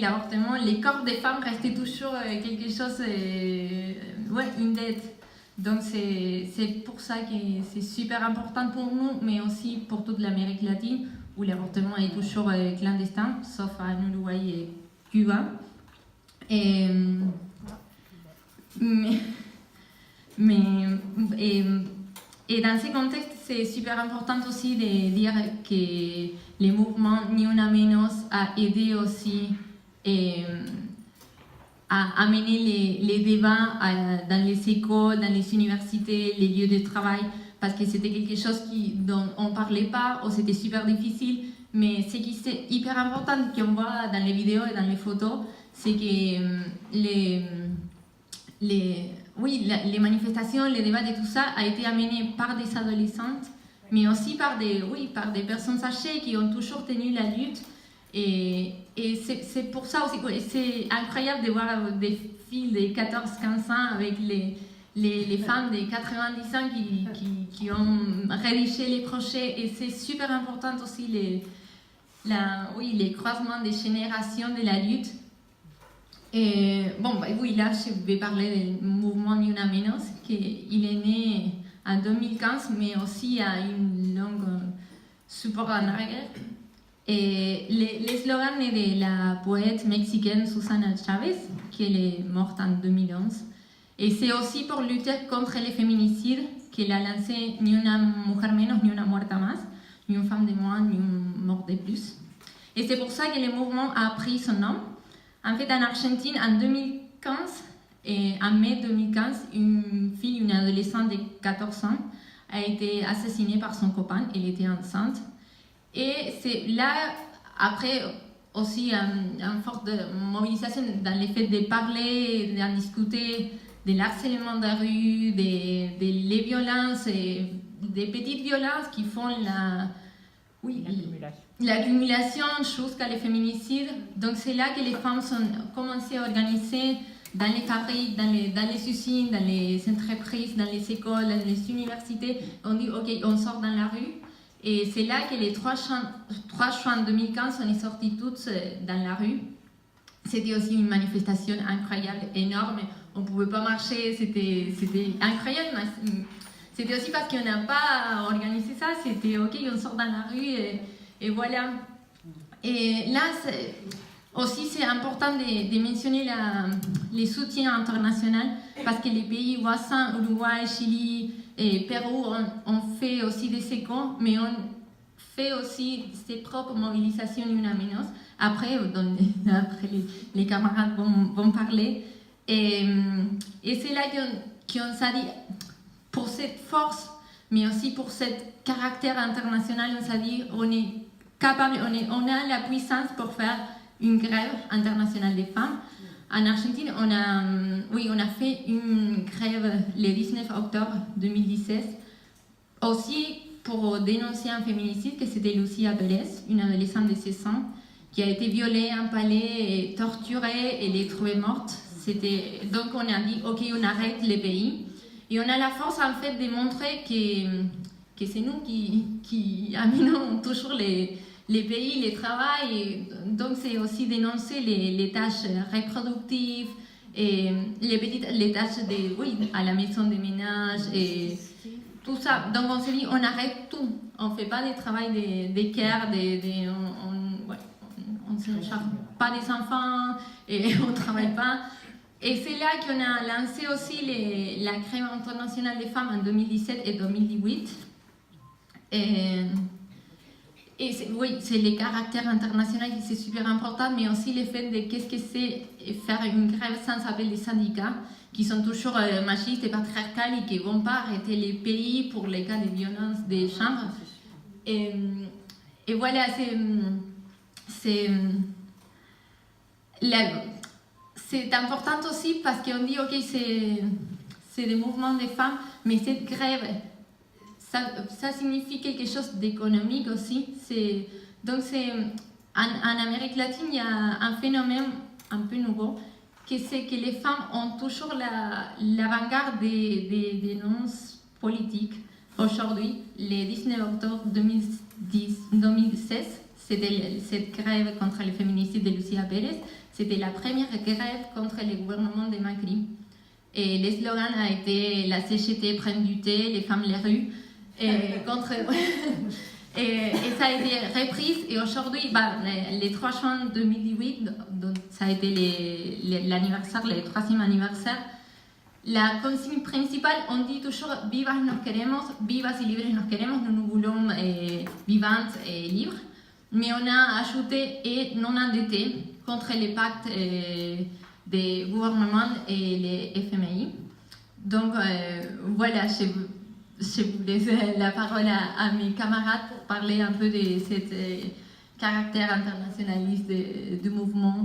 l'avortement, les corps des femmes restaient toujours quelque chose, une dette. Donc c'est pour ça que c'est super important pour nous, mais aussi pour toute l'Amérique latine, où l'avortement est toujours clandestin, sauf en Uruguay et Cuba. Et, et dans ce contexte, c'est super important aussi de dire que le mouvement Ni Una Menos a aidé aussi à amener les débats dans les écoles, dans les universités, les lieux de travail, parce que c'était quelque chose dont on ne parlait pas, ou c'était super difficile. Mais ce qui est hyper important, qu'on voit dans les vidéos et dans les photos, c'est que les manifestations, les débats et tout ça a été amené par des adolescentes, mais aussi par des personnes âgées qui ont toujours tenu la lutte. Et c'est pour ça aussi, c'est incroyable de voir des filles de 14-15 ans avec les femmes de 90 ans qui ont rédigé les projets. Et c'est super important aussi les croisements des générations de la lutte. Et là, je vais parler du mouvement Ni Una Menos, qu'il est né en 2015, mais aussi à une longue support en arrière. Et le slogan est de la poète mexicaine Susana Chavez, qui est morte en 2011. Et c'est aussi pour lutter contre les féminicides qu'elle a lancé Ni una mujer menos, ni una muerta más, ni une femme de moins, ni une mort de plus. Et c'est pour ça que le mouvement a pris son nom. En fait, en Argentine, en 2015, et en mai 2015, une adolescente de 14 ans, a été assassinée par son copain. Elle était enceinte. Et c'est là, après aussi une forte mobilisation dans le fait de parler, d'en discuter, de l'harcèlement de la rue, des violences, et des petites violences qui font l'accumulation jusqu'à les féminicides. Donc c'est là que les femmes ont commencé à organiser dans les fabriques, dans les usines, dans les entreprises, dans les écoles, dans les universités. On dit ok, on sort dans la rue. Et c'est là que les 3 juin 2015, on est sortis toutes dans la rue. C'était aussi une manifestation incroyable, énorme. On ne pouvait pas marcher, c'était incroyable. C'était aussi parce qu'on n'a pas organisé ça. C'était ok, on sort dans la rue et voilà. Et là, aussi, c'est important de mentionner les soutiens internationaux parce que les pays voisins, Uruguay, Chili et Pérou, ont fait aussi des échos, mais on fait aussi ses propres mobilisations Ni Una Menos. Après les camarades vont parler. Et c'est là qu'on s'est dit, pour cette force, mais aussi pour ce caractère international, on s'est dit, on est capable, on a la puissance pour faire une grève internationale des femmes. En Argentine, on a fait une grève le 19 octobre 2017, aussi pour dénoncer un féminicide, que c'était Lucia Pérez, une adolescente de 16 ans, qui a été violée, empalée, et torturée, et elle est trouvée morte. Donc on a dit, ok, on arrête les pays. Et on a la force en fait de montrer que c'est nous qui amenons toujours les pays, les travail. Donc c'est aussi dénoncer les tâches reproductives, et les tâches à la maison de ménage et tout ça. Donc on s'est dit, on arrête tout. On ne fait pas de travail de care, on ne se charge pas des enfants et on ne travaille pas. Et c'est là qu'on a lancé aussi la grève internationale des femmes en 2017 et 2018. Et c'est le caractère international qui c'est super important, mais aussi le fait de qu'est-ce que c'est faire une grève sans appel des syndicats, qui sont toujours machistes et patriarcales et qui ne vont pas arrêter les pays pour les cas de violence des chambres. Et voilà, c'est important aussi parce qu'on dit, ok, c'est des mouvements des femmes, mais cette grève, ça signifie quelque chose d'économique aussi. Donc, en Amérique latine, il y a un phénomène un peu nouveau, c'est que les femmes ont toujours l'avant-garde des dénonces politiques. Aujourd'hui, le 19 octobre 2016, c'était cette grève contre le féminicide de Lucía Pérez, c'était la première grève contre le gouvernement de Macri. Et le slogan a été la CGT prenne du thé, les femmes les rues. Et, contre... et ça a été reprise. Et aujourd'hui, le 3 juin 2018, donc ça a été l'anniversaire, le 3e anniversaire, la consigne principale, on dit toujours vivas nos queremos, vivas y libres nos queremos, nous nous voulons vivantes et libres. Mais on a ajouté et non endettés contre les pactes des gouvernements et les FMI. Donc voilà, je vous laisse la parole à mes camarades pour parler un peu de ce caractère internationaliste du mouvement